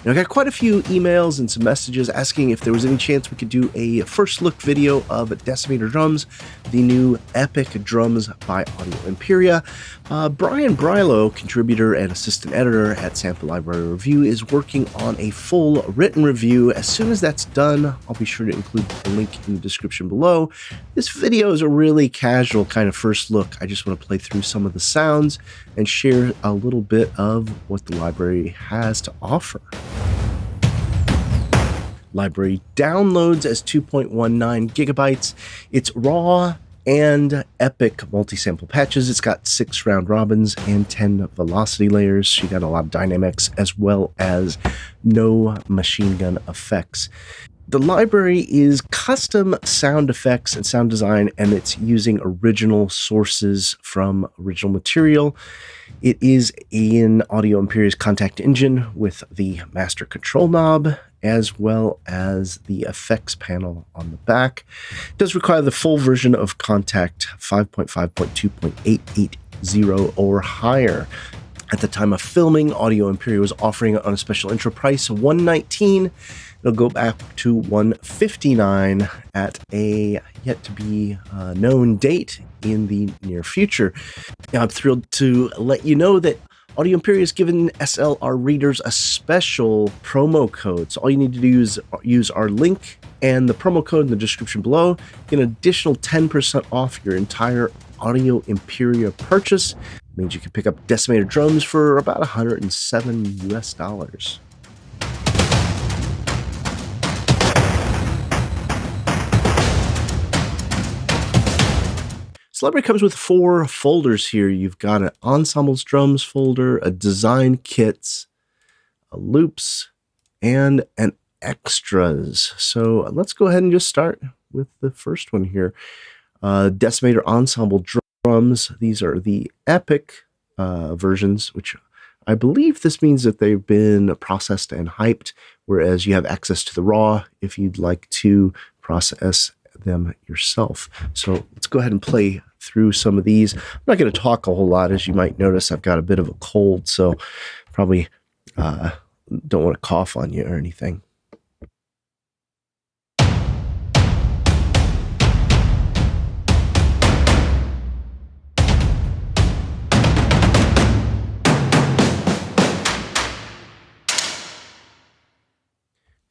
Now, I got quite a few emails and some messages asking if there was any chance we could do a first look video of Decimator Drums, the new epic drums by Audio Imperia. Brian Brylow, contributor and assistant editor at Sample Library Review, is working on a full written review. As soon as that's done, I'll be sure to include a link in the description below. This video is a really casual kind of first look. I just want to play through some of the sounds and share a little bit of what the library has to offer. Library downloads as 2.19 gigabytes. It's raw and epic multi-sample patches. It's got 6 round robins and 10 velocity layers. You got a lot of dynamics as well as no machine gun effects. The library is custom sound effects and sound design, and it's using original sources from original material. It is in Audio Imperia's Contact Engine with the master control knob, as well as the effects panel on the back. It does require the full version of Contact 5.5.2.880 or higher. At the time of filming, Audio Imperia was offering it on a special intro price of $119. It'll go back to $159 at a yet-to-be known date in the near future. Now, I'm thrilled to let you know that Audio Imperia has given SLR readers a special promo code. So all you need to do is use our link and the promo code in the description below. Get an additional 10% off your entire Audio Imperia purchase. It means you can pick up Decimator Drums for about $107 US. This library comes with 4 folders here. You've got an Ensemble's Drums folder, a Design Kits, a Loops, and an Extras. So let's go ahead and just start with the first one here. Decimator Ensemble Drums. These are the epic versions, which I believe this means that they've been processed and hyped, whereas you have access to the raw if you'd like to process them yourself. So let's go ahead and play through some of these. I'm not going to talk a whole lot. As you might notice, I've got a bit of a cold, so probably don't want to cough on you or anything.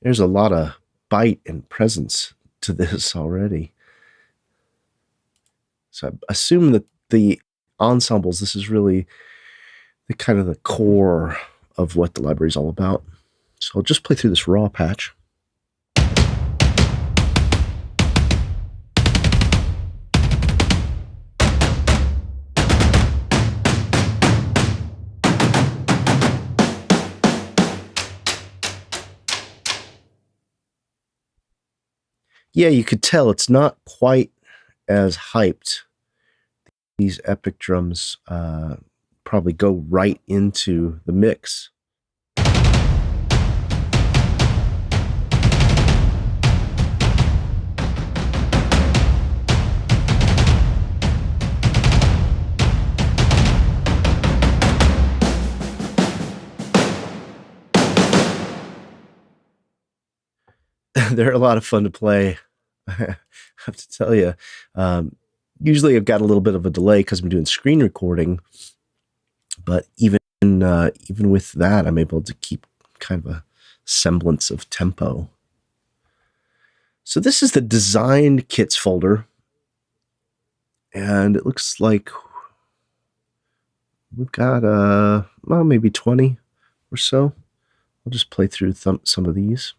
There's a lot of bite and presence to this already. So I assume that the ensembles, this is really the kind of the core of what the library is all about. So I'll just play through this raw patch. Yeah, you could tell it's not quite as hyped. These epic drums probably go right into the mix. They're a lot of fun to play. I have to tell you. Usually I've got a little bit of a delay because I'm doing screen recording, but even with that, I'm able to keep kind of a semblance of tempo. So this is the Design Kits folder, and it looks like we've got well, maybe 20 or so. I'll just play through some of these.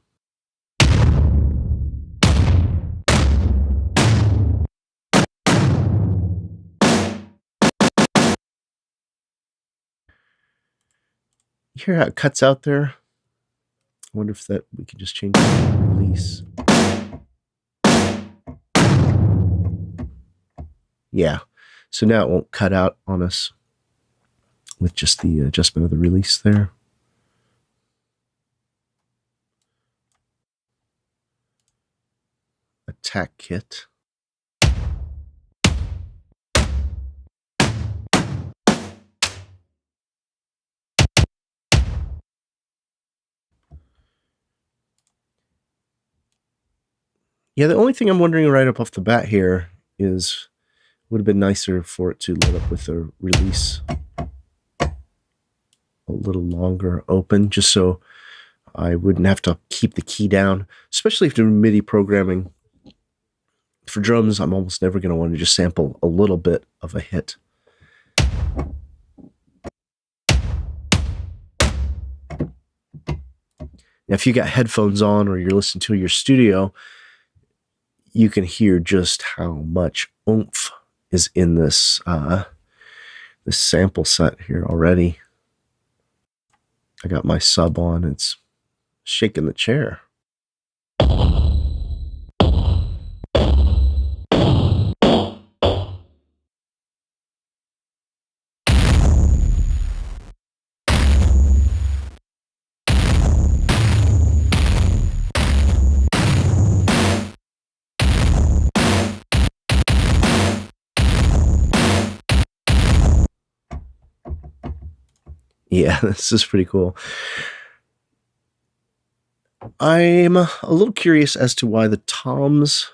You hear how it cuts out there? I wonder if that we could just change the release. Yeah, so now it won't cut out on us with just the adjustment of the release there. Attack kit. Yeah, the only thing I'm wondering right up off the bat here is, would have been nicer for it to load up with a release a little longer open, just so I wouldn't have to keep the key down, especially if doing MIDI programming. For drums, I'm almost never going to want to just sample a little bit of a hit. Now, if you got headphones on or you're listening to your studio, you can hear just how much oomph is in this this sample set here already. I got my sub on. It's shaking the chair. Yeah, this is pretty cool. I'm a little curious as to why the toms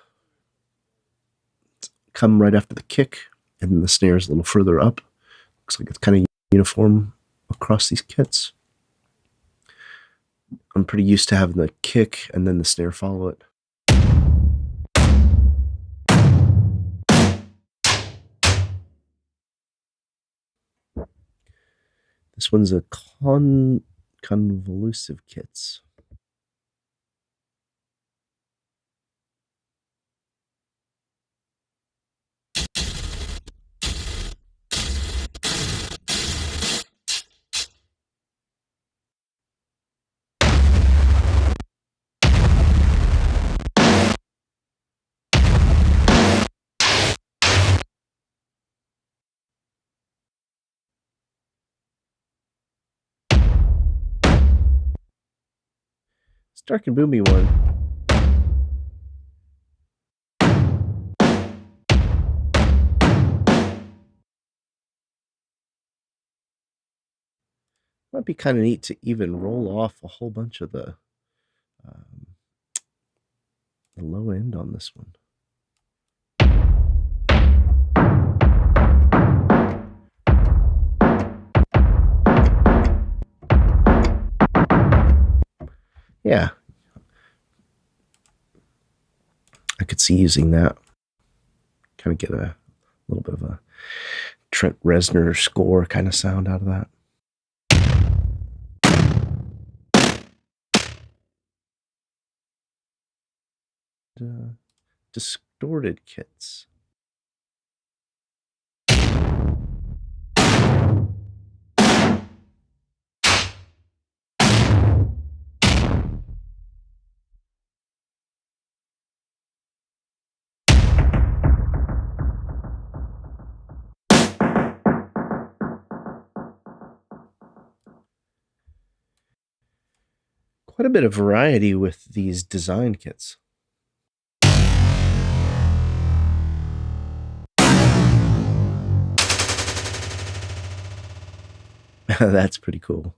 come right after the kick and the snare is a little further up. Looks like it's kind of uniform across these kits. I'm pretty used to having the kick and then the snare follow it. This one's a convolutive kits. It's dark and boomy one. Might be kind of neat to even roll off a whole bunch of the low end on this one. Yeah, I could see using that. Kind of get a little bit of a Trent Reznor score kind of sound out of that. Distorted kits. Quite a bit of variety with these design kits. That's pretty cool.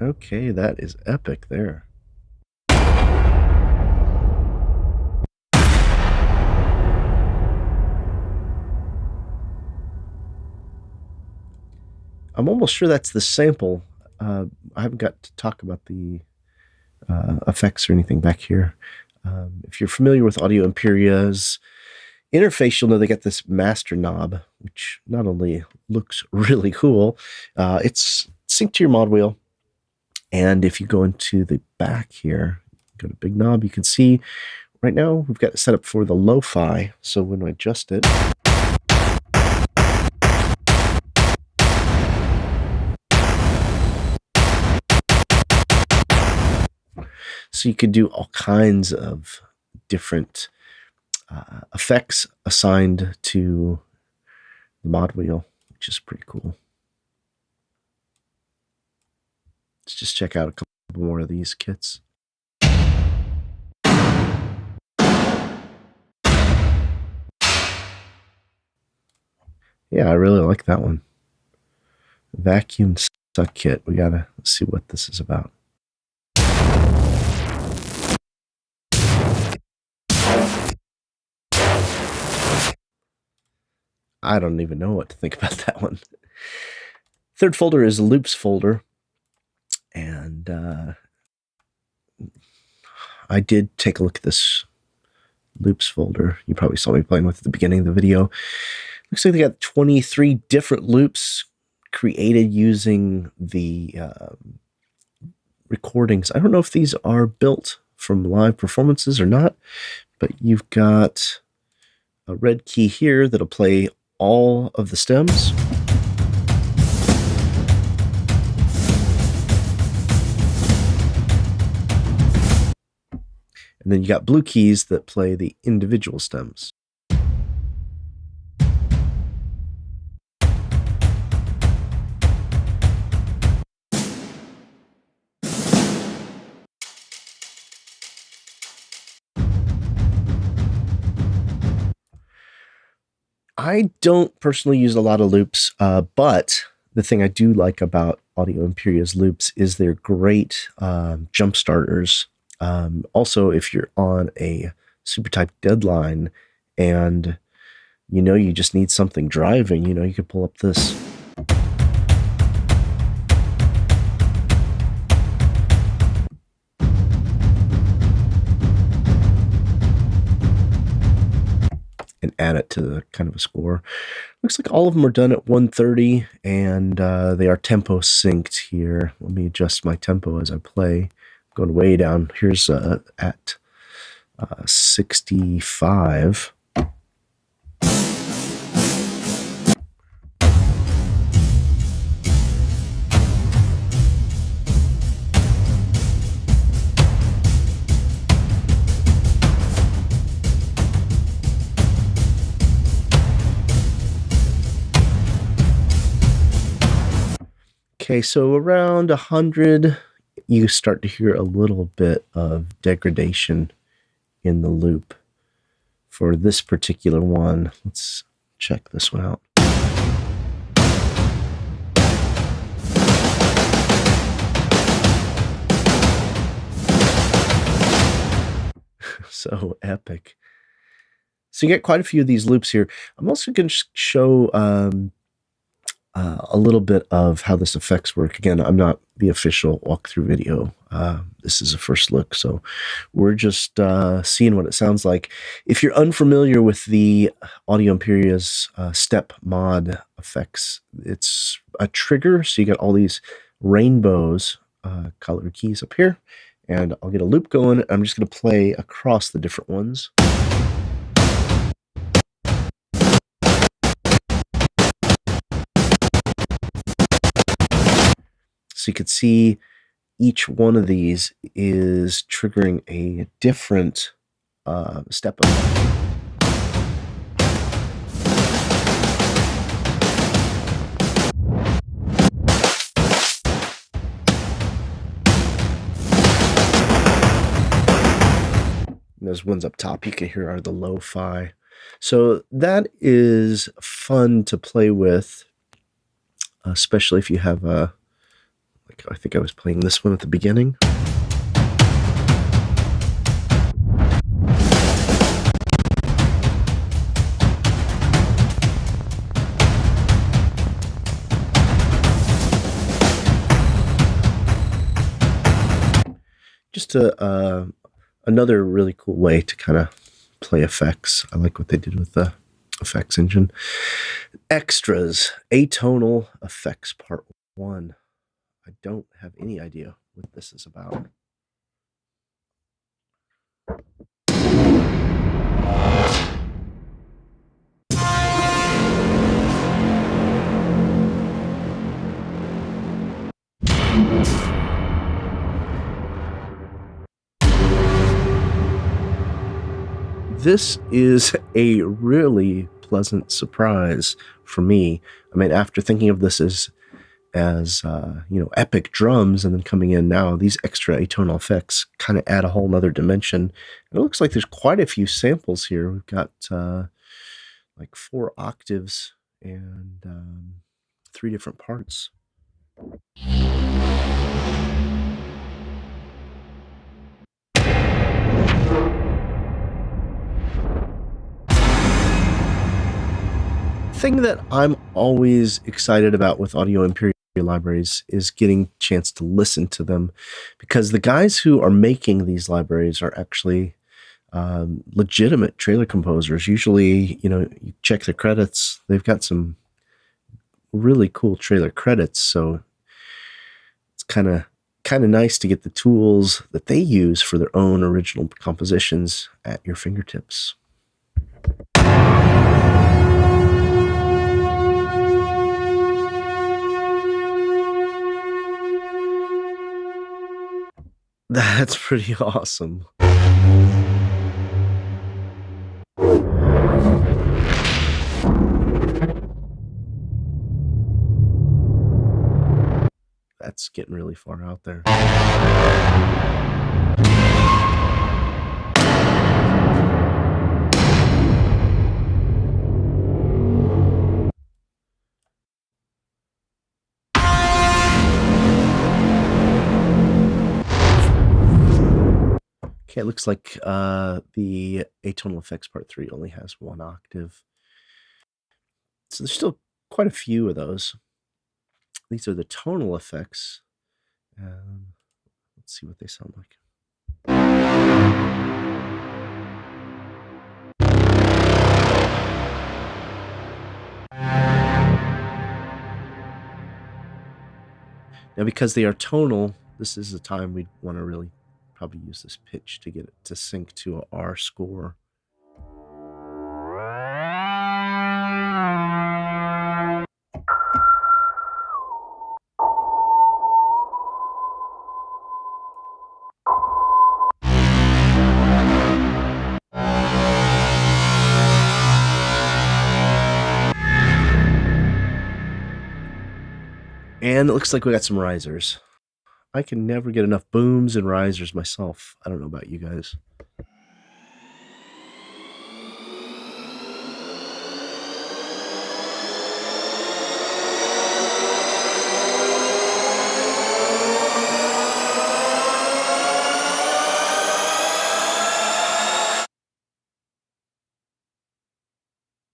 Okay, that is epic there. I'm almost sure that's the sample. I haven't got to talk about the effects or anything back here. If you're familiar with Audio Imperia's interface, you'll know they got this master knob, which not only looks really cool, it's synced to your mod wheel. And if you go into the back here, go to big knob, you can see right now we've got it set up for the lo-fi. So when I adjust it, so you could do all kinds of different effects assigned to the mod wheel, which is pretty cool. Let's just check out a couple more of these kits. Yeah, I really like that one. Vacuum kit. We gotta see what this is about. I don't even know what to think about that one. Third folder is loops folder. And I did take a look at this loops folder. You probably saw me playing with it at the beginning of the video. Looks like they got 23 different loops created using the recordings. I don't know if these are built from live performances or not, but you've got a red key here that'll play all of the stems. And then you got blue keys that play the individual stems. I don't personally use a lot of loops, but the thing I do like about Audio Imperia's loops is they're great jump starters. Also, if you're on a super tight deadline and you just need something driving, you can pull up this. And add it to the kind of a score. Looks like all of them are done at 130, and they are tempo synced here. Let me adjust my tempo as I play. I'm going way down. Here's at 65. Okay, so around 100, you start to hear a little bit of degradation in the loop. For this particular one, let's check this one out. So epic. So you get quite a few of these loops here. I'm also going to show a little bit of how this effects work. Again, I'm not the official walkthrough video. This is a first look, so we're just seeing what it sounds like. If you're unfamiliar with the Audio Imperia's step mod effects, it's a trigger, so you got all these rainbows color keys up here, and I'll get a loop going. I'm just going to play across the different ones. So you could see each one of these is triggering a different step up. Those ones up top you can hear are the lo-fi. So that is fun to play with, especially if you have a, like I think I was playing this one at the beginning. Just another really cool way to kind of play effects. I like what they did with the effects engine. Extras, Atonal Effects Part 1. I don't have any idea what this is about. This is a really pleasant surprise for me. I mean, after thinking of this as epic drums, and then coming in now, these extra atonal effects kind of add a whole nother dimension. And it looks like there's quite a few samples here. We've got like 4 octaves and 3 different parts. Thing that I'm always excited about with Audio Imperia libraries is getting a chance to listen to them, because the guys who are making these libraries are actually legitimate trailer composers. Usually, you check their credits, they've got some really cool trailer credits, so it's kind of nice to get the tools that they use for their own original compositions at your fingertips. That's pretty awesome. That's getting really far out there. Okay, it looks like the Tonal Effects Part 3 only has 1 octave. So there's still quite a few of those. These are the tonal effects. Let's see what they sound like. Now, because they are tonal, this is the time we'd want to really probably use this pitch to get it to sync to our score. And it looks like we got some risers. I can never get enough booms and risers myself. I don't know about you guys.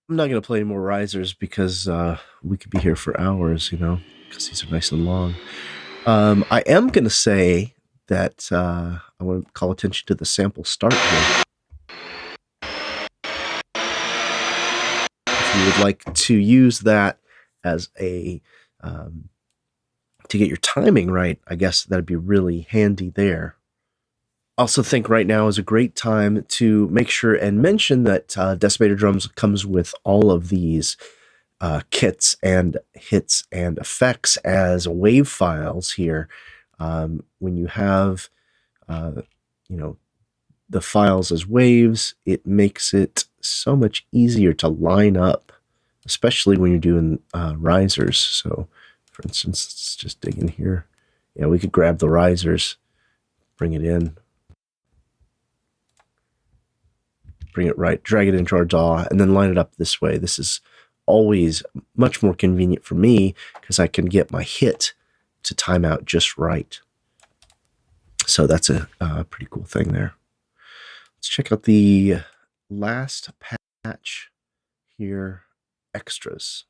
I'm not going to play any more risers because we could be here for hours, because these are nice and long. I am going to say that I want to call attention to the sample start here. If you would like to use that as a to get your timing right, I guess that'd be really handy there. Also think right now is a great time to make sure and mention that Decimator Drums comes with all of these kits and hits and effects as wave files here. When you have, the files as waves, it makes it so much easier to line up, especially when you're doing risers. So, for instance, let's just dig in here. Yeah, we could grab the risers, bring it in, bring it right, drag it into our DAW, and then line it up this way. This is always much more convenient for me because I can get my hit to time out just right. So that's a pretty cool thing there. Let's check out the last patch here, extras.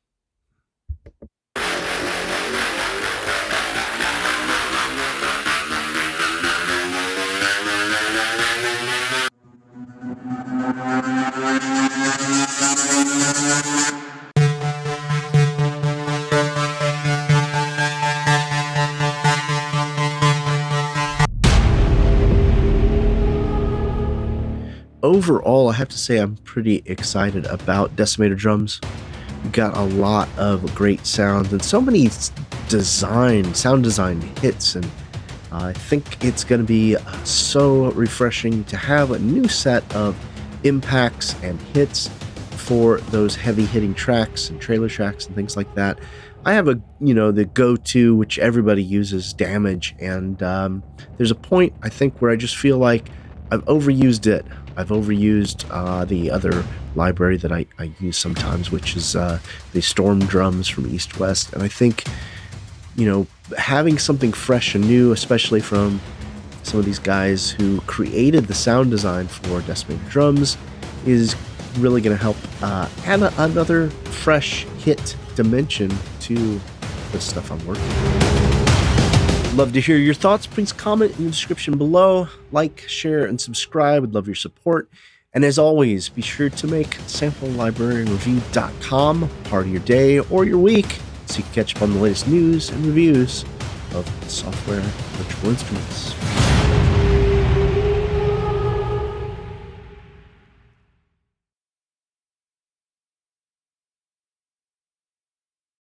Overall, I have to say I'm pretty excited about Decimator Drums. We got a lot of great sounds and so many sound design hits, and I think it's going to be so refreshing to have a new set of impacts and hits for those heavy hitting tracks and trailer tracks and things like that. I have the go-to, which everybody uses, Damage, and there's a point, I think, where I just feel like I've overused it. I've overused the other library that I use sometimes, which is the Storm Drums from East West, and I think having something fresh and new, especially from some of these guys who created the sound design for Decimator Drums, is really going to help add another fresh hit dimension to the stuff I'm working on. Love to hear your thoughts. Please comment in the description below. Like, share, and subscribe. I'd love your support. And as always, be sure to make SampleLibrarianReview.com part of your day or your week so you can catch up on the latest news and reviews of software virtual instruments.